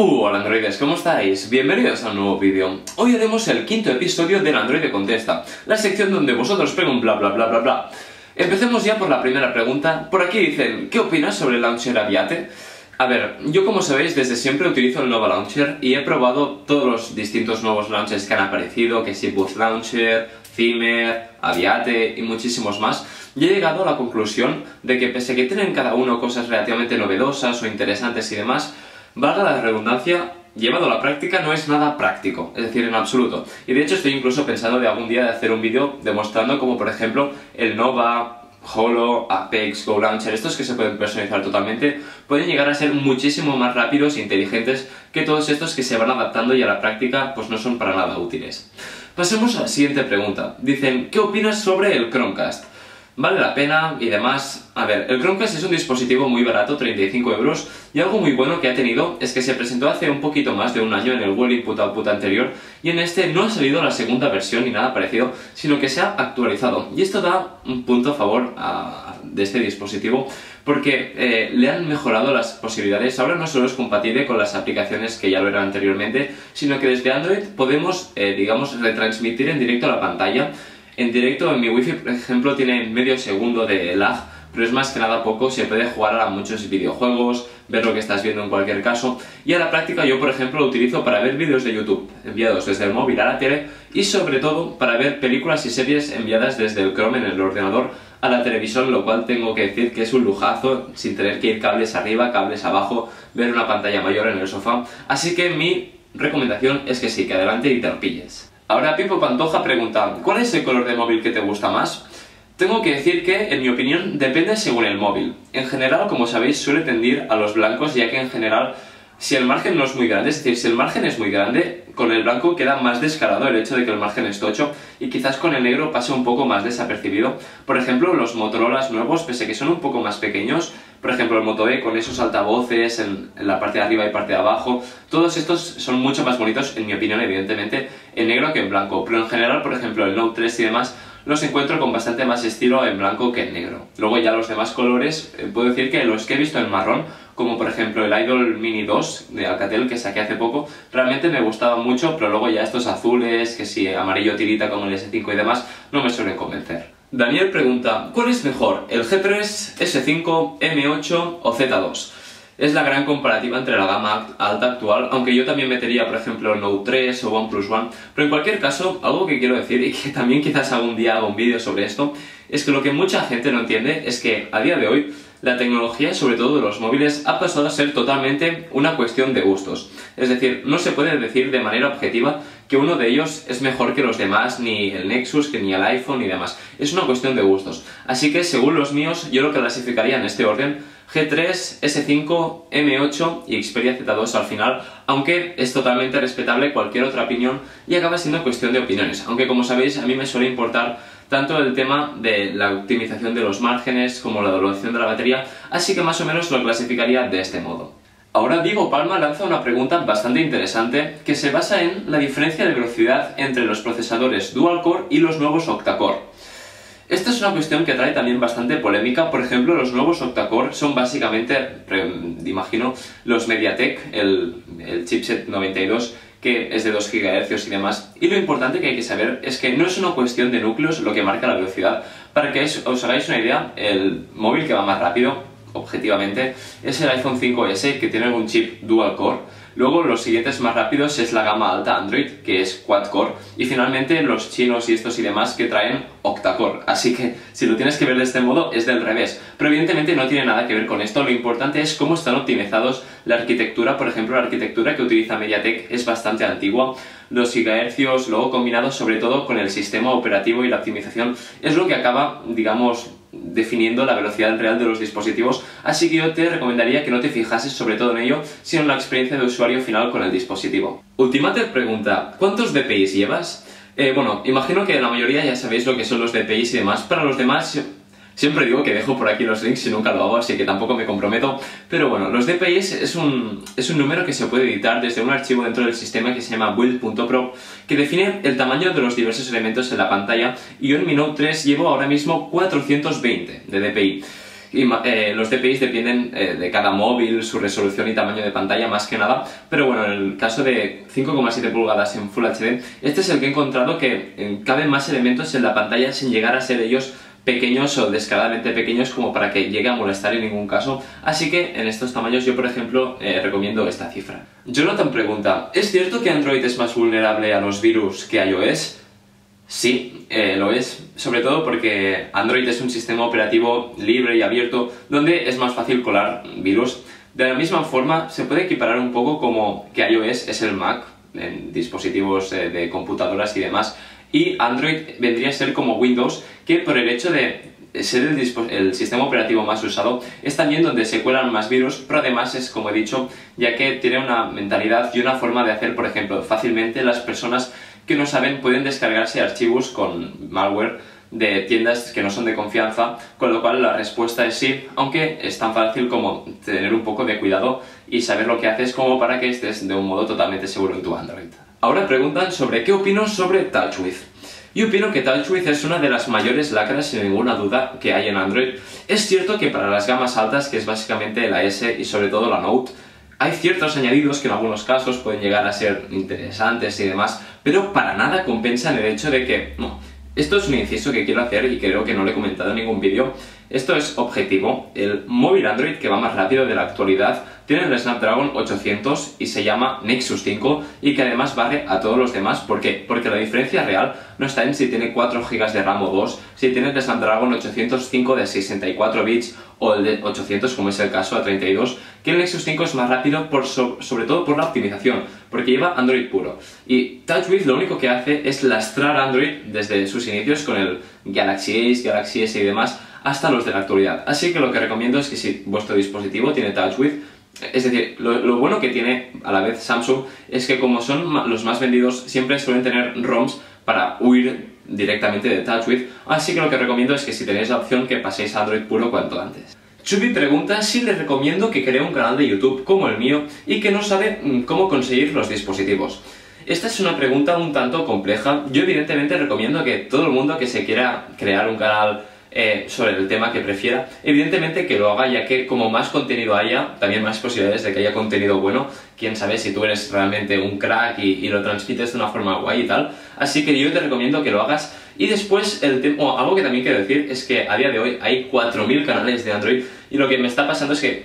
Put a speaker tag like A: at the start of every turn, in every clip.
A: Hola androides, ¿cómo estáis? Bienvenidos a un nuevo vídeo. Hoy haremos el quinto episodio del Android Contesta, la sección donde vosotros preguntáis bla bla bla bla bla. Empecemos ya por la primera pregunta. Por aquí dicen, ¿qué opinas sobre el Launcher Aviate? A ver, yo como sabéis desde siempre utilizo el Nova Launcher y he probado todos los distintos nuevos launchers que han aparecido, que si Boost Launcher, Zimmer, Aviate y muchísimos más, y he llegado a la conclusión de que pese a que tienen cada uno cosas relativamente novedosas o interesantes y demás, valga la redundancia, llevado a la práctica no es nada práctico, es decir, en absoluto. Y de hecho estoy incluso pensando de algún día de hacer un vídeo demostrando como por ejemplo el Nova, Holo, Apex, Go Launcher, estos que se pueden personalizar totalmente, pueden llegar a ser muchísimo más rápidos e inteligentes que todos estos que se van adaptando y a la práctica pues no son para nada útiles. Pasemos a la siguiente pregunta. Dicen, ¿qué opinas sobre el Chromecast? ¿Vale la pena? Y demás. A ver, el Chromecast es un dispositivo muy barato, 35 €, y algo muy bueno que ha tenido es que se presentó hace un poquito más de un año en el World Input Output anterior, y en este no ha salido la segunda versión ni nada parecido, sino que se ha actualizado. Y esto da un punto a favor de este dispositivo, porque le han mejorado las posibilidades. Ahora no solo es compatible con las aplicaciones que ya lo eran anteriormente, sino que desde Android podemos, digamos, retransmitir en directo a la pantalla. En directo, en mi Wi-Fi, por ejemplo, tiene medio segundo de lag, pero es más que nada poco, se puede jugar a muchos videojuegos, ver lo que estás viendo en cualquier caso, y a la práctica yo, por ejemplo, lo utilizo para ver vídeos de YouTube enviados desde el móvil a la tele, y sobre todo para ver películas y series enviadas desde el Chrome en el ordenador a la televisión, lo cual tengo que decir que es un lujazo, sin tener que ir cables arriba, cables abajo, ver una pantalla mayor en el sofá, así que mi recomendación es que sí, que adelante y te lo pilles. Ahora Pipo Pantoja pregunta, ¿cuál es el color de móvil que te gusta más? Tengo que decir que, en mi opinión, depende según el móvil. En general, como sabéis, suele tender a los blancos, ya que en general, si el margen no es muy grande, es decir, si el margen es muy grande, con el blanco queda más descarado el hecho de que el margen es tocho, y quizás con el negro pase un poco más desapercibido. Por ejemplo, los Motorolas nuevos, pese a que son un poco más pequeños, por ejemplo el Moto E con esos altavoces en la parte de arriba y parte de abajo, todos estos son mucho más bonitos, en mi opinión, evidentemente, en negro que en blanco, pero en general, por ejemplo, el Note 3 y demás, los encuentro con bastante más estilo en blanco que en negro. Luego ya los demás colores, puedo decir que los que he visto en marrón, como por ejemplo el Idol Mini 2 de Alcatel que saqué hace poco, realmente me gustaban mucho, pero luego ya estos azules, que si amarillo tirita como el S5 y demás, no me suelen convencer. Daniel pregunta, ¿cuál es mejor, el G3, S5, M8 o Z2? Es la gran comparativa entre la gama alta actual, aunque yo también metería, por ejemplo, el Note 3 o OnePlus One, pero en cualquier caso, algo que quiero decir, y que también quizás algún día haga un vídeo sobre esto, es que lo que mucha gente no entiende es que, a día de hoy, la tecnología, sobre todo de los móviles, ha pasado a ser totalmente una cuestión de gustos. Es decir, no se puede decir de manera objetiva que uno de ellos es mejor que los demás, ni el Nexus, que ni el iPhone, ni demás. Es una cuestión de gustos. Así que, según los míos, yo lo clasificaría en este orden: G3, S5, M8 y Xperia Z2 al final, aunque es totalmente respetable cualquier otra opinión y acaba siendo cuestión de opiniones. Aunque, como sabéis, a mí me suele importar tanto el tema de la optimización de los márgenes como la duración de la batería, así que más o menos lo clasificaría de este modo. Ahora Diego Palma lanza una pregunta bastante interesante que se basa en la diferencia de velocidad entre los procesadores dual-core y los nuevos octa-core. Esta es una cuestión que trae también bastante polémica. Por ejemplo, los nuevos octa-core son básicamente, imagino, los MediaTek, el chipset 92, que es de 2 GHz y demás. Y lo importante que hay que saber es que no es una cuestión de núcleos lo que marca la velocidad. Para que os hagáis una idea, el móvil que va más rápido, objetivamente, es el iPhone 5S, que tiene un chip dual-core. Luego los siguientes más rápidos es la gama alta Android, que es quad-core, y finalmente los chinos y estos y demás que traen octa-core. Así que si lo tienes que ver de este modo es del revés, pero evidentemente no tiene nada que ver con esto. Lo importante es cómo están optimizados la arquitectura. Por ejemplo, la arquitectura que utiliza MediaTek es bastante antigua. Los gigahercios, luego combinados sobre todo con el sistema operativo y la optimización, es lo que acaba, digamos, definiendo la velocidad real de los dispositivos, así que yo te recomendaría que no te fijases sobre todo en ello, sino en la experiencia de usuario final con el dispositivo. Ultimater pregunta, ¿cuántos DPIs llevas? Bueno, imagino que la mayoría ya sabéis lo que son los DPIs y demás. Para los demás, siempre digo que dejo por aquí los links y nunca lo hago, así que tampoco me comprometo. Pero bueno, los DPIs es un número que se puede editar desde un archivo dentro del sistema que se llama build.pro, que define el tamaño de los diversos elementos en la pantalla, y yo en mi Note 3 llevo ahora mismo 420 de DPI. Y los DPIs dependen de cada móvil, su resolución y tamaño de pantalla más que nada, pero bueno, en el caso de 5,7 pulgadas en Full HD, este es el que he encontrado que caben más elementos en la pantalla sin llegar a ser ellos pequeños o descaradamente pequeños como para que llegue a molestar en ningún caso, así que en estos tamaños yo por ejemplo recomiendo esta cifra. Jonathan pregunta, ¿es cierto que Android es más vulnerable a los virus que iOS? Sí, lo es, sobre todo porque Android es un sistema operativo libre y abierto donde es más fácil colar virus. De la misma forma se puede equiparar un poco como que iOS es el Mac en dispositivos de computadoras y demás, y Android vendría a ser como Windows, que por el hecho de ser el sistema operativo más usado es también donde se cuelan más virus, pero además es, como he dicho, ya que tiene una mentalidad y una forma de hacer, por ejemplo, fácilmente las personas que no saben pueden descargarse archivos con malware de tiendas que no son de confianza, con lo cual la respuesta es sí, aunque es tan fácil como tener un poco de cuidado y saber lo que haces como para que estés de un modo totalmente seguro en tu Android. Ahora preguntan sobre qué opino sobre TouchWiz. Yo opino que TouchWiz es una de las mayores lacras, sin ninguna duda, que hay en Android. Es cierto que para las gamas altas, que es básicamente la S y sobre todo la Note, hay ciertos añadidos que en algunos casos pueden llegar a ser interesantes y demás, pero para nada compensan el hecho de que, no, esto es un inciso que quiero hacer y creo que no lo he comentado en ningún vídeo. Esto es objetivo. El móvil Android que va más rápido de la actualidad tiene el Snapdragon 800 y se llama Nexus 5 y que además barre a todos los demás. ¿Por qué? Porque la diferencia real no está en si tiene 4 GB de RAM o 2, si tiene el Snapdragon 805 de 64 bits o el de 800 como es el caso a 32, que el Nexus 5 es más rápido sobre todo por la optimización, porque lleva Android puro. Y TouchWiz lo único que hace es lastrar Android desde sus inicios con el Galaxy Ace, Galaxy S y demás, hasta los de la actualidad. Así que lo que recomiendo es que si vuestro dispositivo tiene TouchWiz, es decir, lo bueno que tiene a la vez Samsung es que como son los más vendidos siempre suelen tener ROMs para huir directamente de TouchWiz, así que lo que recomiendo es que si tenéis la opción que paséis a Android puro cuanto antes. Chubi pregunta si le recomiendo que cree un canal de YouTube como el mío y que no sabe cómo conseguir los dispositivos. Esta es una pregunta un tanto compleja. Yo evidentemente recomiendo que todo el mundo que se quiera crear un canal sobre el tema que prefiera, evidentemente que lo haga, ya que como más contenido haya, también más posibilidades de que haya contenido bueno. Quién sabe si tú eres realmente un crack y lo transmites de una forma guay y tal. Así que yo te recomiendo que lo hagas. Y después, algo que también quiero decir es que a día de hoy hay 4000 canales de Android y lo que me está pasando es que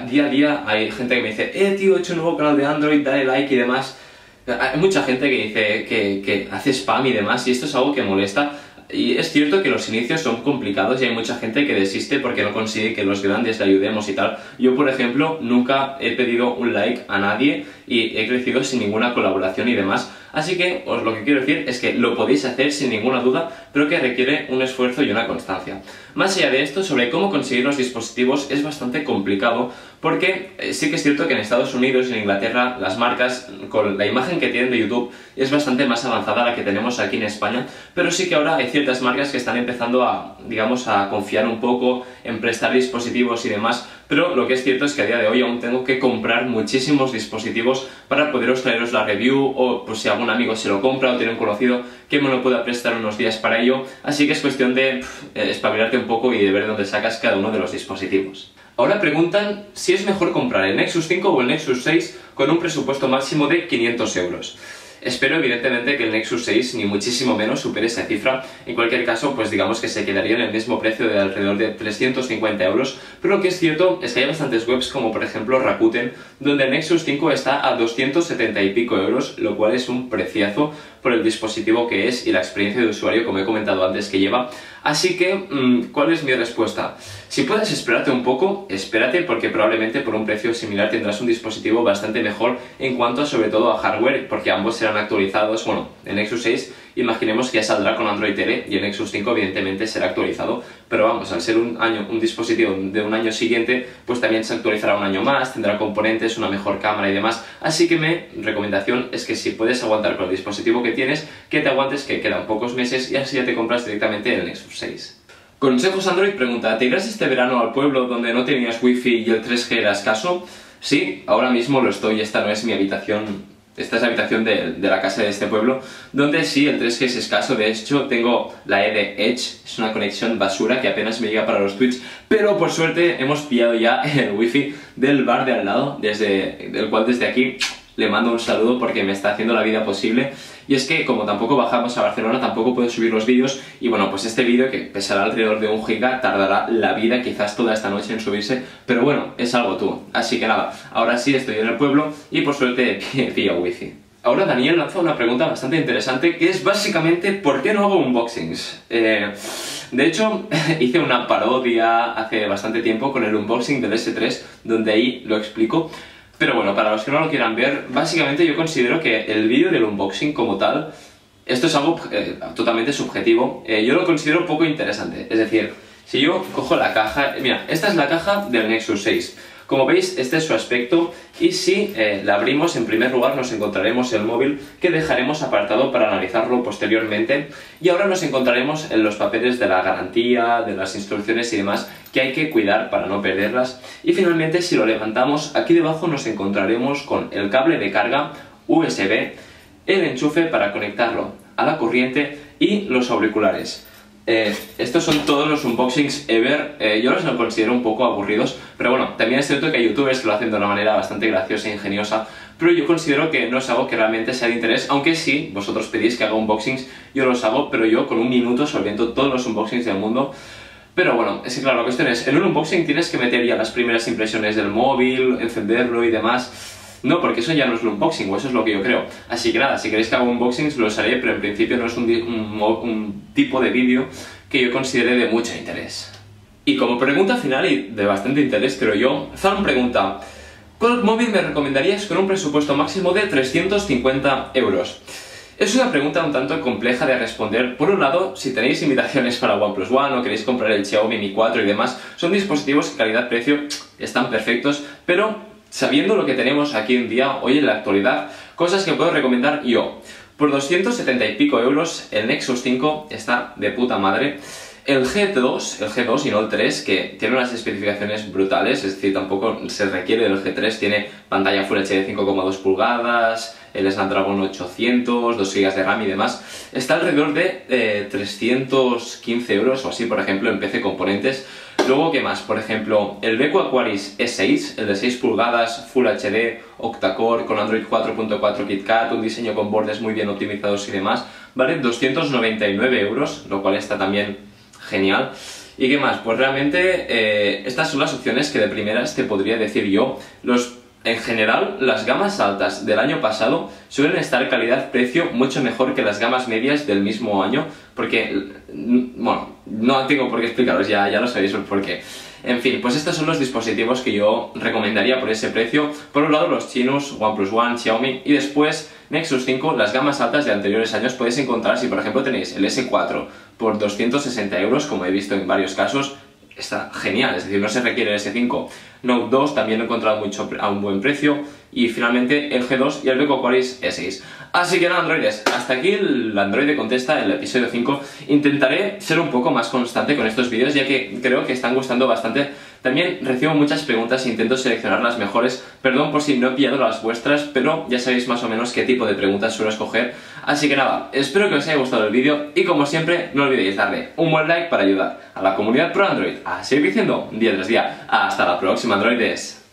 A: día a día hay gente que me dice tío, he hecho un nuevo canal de Android, dale like y demás. Hay mucha gente que dice que hace spam y demás y esto es algo que molesta. Y es cierto que los inicios son complicados y hay mucha gente que desiste porque no consigue que los grandes le ayudemos y tal. Yo, por ejemplo, nunca he pedido un like a nadie y he crecido sin ninguna colaboración y demás. Así que lo que quiero decir es que lo podéis hacer sin ninguna duda, pero que requiere un esfuerzo y una constancia. Más allá de esto, sobre cómo conseguir los dispositivos es bastante complicado porque sí que es cierto que en Estados Unidos y en Inglaterra las marcas, con la imagen que tienen de YouTube, es bastante más avanzada a la que tenemos aquí en España, pero sí que ahora hay ciertas marcas que están empezando a, digamos, a confiar un poco en prestar dispositivos y demás, pero lo que es cierto es que a día de hoy aún tengo que comprar muchísimos dispositivos para poderos traeros la review o pues si algún amigo se lo compra o tiene un conocido que me lo pueda prestar unos días para ello, así que es cuestión de espabilarte un poco y de ver dónde sacas cada uno de los dispositivos. Ahora preguntan si es mejor comprar el Nexus 5 o el Nexus 6 con un presupuesto máximo de 500 euros. Espero evidentemente que el Nexus 6 ni muchísimo menos supere esa cifra. En cualquier caso, pues digamos que se quedaría en el mismo precio de alrededor de 350 euros, pero lo que es cierto es que hay bastantes webs como por ejemplo Rakuten, donde el Nexus 5 está a 270 y pico euros, lo cual es un preciazo por el dispositivo que es y la experiencia de usuario, como he comentado antes, que lleva. Así que, ¿cuál es mi respuesta? Si puedes esperarte un poco, espérate porque probablemente por un precio similar tendrás un dispositivo bastante mejor en cuanto sobre todo a hardware, porque ambos serán actualizados. Bueno, el Nexus 6 imaginemos que ya saldrá con Android L y el Nexus 5 evidentemente será actualizado, pero vamos, al ser un dispositivo de un año siguiente, pues también se actualizará un año más, tendrá componentes, una mejor cámara y demás. Así que mi recomendación es que si puedes aguantar con el dispositivo que tienes, que te aguantes, que quedan pocos meses y así ya te compras directamente el Nexus 6. Consejos Android pregunta, ¿te irás este verano al pueblo donde no tenías wifi y el 3G era escaso? Sí, ahora mismo lo estoy, esta no es mi habitación esta es la habitación de la casa de este pueblo, donde sí, el 3G es escaso. De hecho, tengo la E de Edge, es una conexión basura que apenas me llega para los tweets, pero por suerte hemos pillado ya el wifi del bar de al lado, del cual desde aquí le mando un saludo porque me está haciendo la vida posible. Y es que como tampoco bajamos a Barcelona, tampoco puedo subir los vídeos, y bueno, pues este vídeo, que pesará alrededor de 1 giga, tardará la vida, quizás toda esta noche en subirse, pero bueno, es algo tú. Así que nada, ahora sí estoy en el pueblo y por suerte pillo wifi. Ahora Daniel lanza una pregunta bastante interesante, que es básicamente ¿por qué no hago unboxings? De hecho, hice una parodia hace bastante tiempo con el unboxing del S3, donde ahí lo explico. Pero bueno, para los que no lo quieran ver, básicamente yo considero que el vídeo del unboxing como tal, esto es algo totalmente subjetivo, yo lo considero poco interesante. Es decir, si yo cojo la caja, mira, esta es la caja del Nexus 6. Como veis, este es su aspecto, y si la abrimos, en primer lugar nos encontraremos el móvil, que dejaremos apartado para analizarlo posteriormente, y ahora nos encontraremos en los papeles de la garantía, de las instrucciones y demás, que hay que cuidar para no perderlas. Y finalmente, si lo levantamos, aquí debajo nos encontraremos con el cable de carga USB, el enchufe para conectarlo a la corriente y los auriculares. Estos son todos los unboxings ever. Yo los considero un poco aburridos, pero bueno, también es cierto que hay youtubers que lo hacen de una manera bastante graciosa e ingeniosa, pero yo considero que no es algo que realmente sea de interés, aunque sí, vosotros pedís que haga unboxings, yo los hago, pero yo con un minuto solvento todos los unboxings del mundo. Pero bueno, es que claro, la cuestión es, en un unboxing tienes que meter ya las primeras impresiones del móvil, encenderlo y demás. No, porque eso ya no es un unboxing, o eso es lo que yo creo. Así que nada, si queréis que haga unboxings los haré, pero en principio no es un tipo de vídeo que yo considere de mucho interés. Y como pregunta final y de bastante interés, creo yo, Zalm pregunta: ¿cuál móvil me recomendarías con un presupuesto máximo de 350 euros? Es una pregunta un tanto compleja de responder. Por un lado, si tenéis invitaciones para OnePlus One o queréis comprar el Xiaomi Mi 4 y demás, son dispositivos que calidad-precio están perfectos, pero sabiendo lo que tenemos aquí en día, hoy en la actualidad, cosas que puedo recomendar yo. Por 270 y pico euros, el Nexus 5 está de puta madre. El G2 y no el 3, que tiene unas especificaciones brutales, es decir, tampoco se requiere del G3, tiene pantalla Full HD 5,2 pulgadas, el Snapdragon 800, 2 GB de RAM y demás, está alrededor de 315 euros o así, por ejemplo, en PC Componentes. Luego, ¿qué más? Por ejemplo, el Beko Aquaris E6, el de 6 pulgadas, Full HD, octa-core, con Android 4.4 KitKat, un diseño con bordes muy bien optimizados y demás, vale 299 euros, lo cual está también genial. ¿Y qué más? Pues realmente estas son las opciones que de primeras te podría decir yo. En general, las gamas altas del año pasado suelen estar calidad-precio mucho mejor que las gamas medias del mismo año, porque, bueno, no tengo por qué explicaros, ya lo sabéis el porqué. En fin, pues estos son los dispositivos que yo recomendaría por ese precio. Por un lado los chinos, OnePlus One, Xiaomi, y después Nexus 5, las gamas altas de anteriores años podéis encontrar, si por ejemplo tenéis el S4 por 260 euros, como he visto en varios casos, está genial, es decir, no se requiere el S5. Note 2 también lo he encontrado a un buen precio, y finalmente el G2 y el Beko Aquaris E6. Así que nada, androides, hasta aquí el Android Contesta, el episodio 5. Intentaré ser un poco más constante con estos vídeos, ya que creo que están gustando bastante. También recibo muchas preguntas e intento seleccionar las mejores. Perdón por si no he pillado las vuestras, pero ya sabéis más o menos qué tipo de preguntas suelo escoger. Así que nada, espero que os haya gustado el vídeo y como siempre, no olvidéis darle un buen like para ayudar a la comunidad pro Android a seguir creciendo día tras día. Hasta la próxima, androides.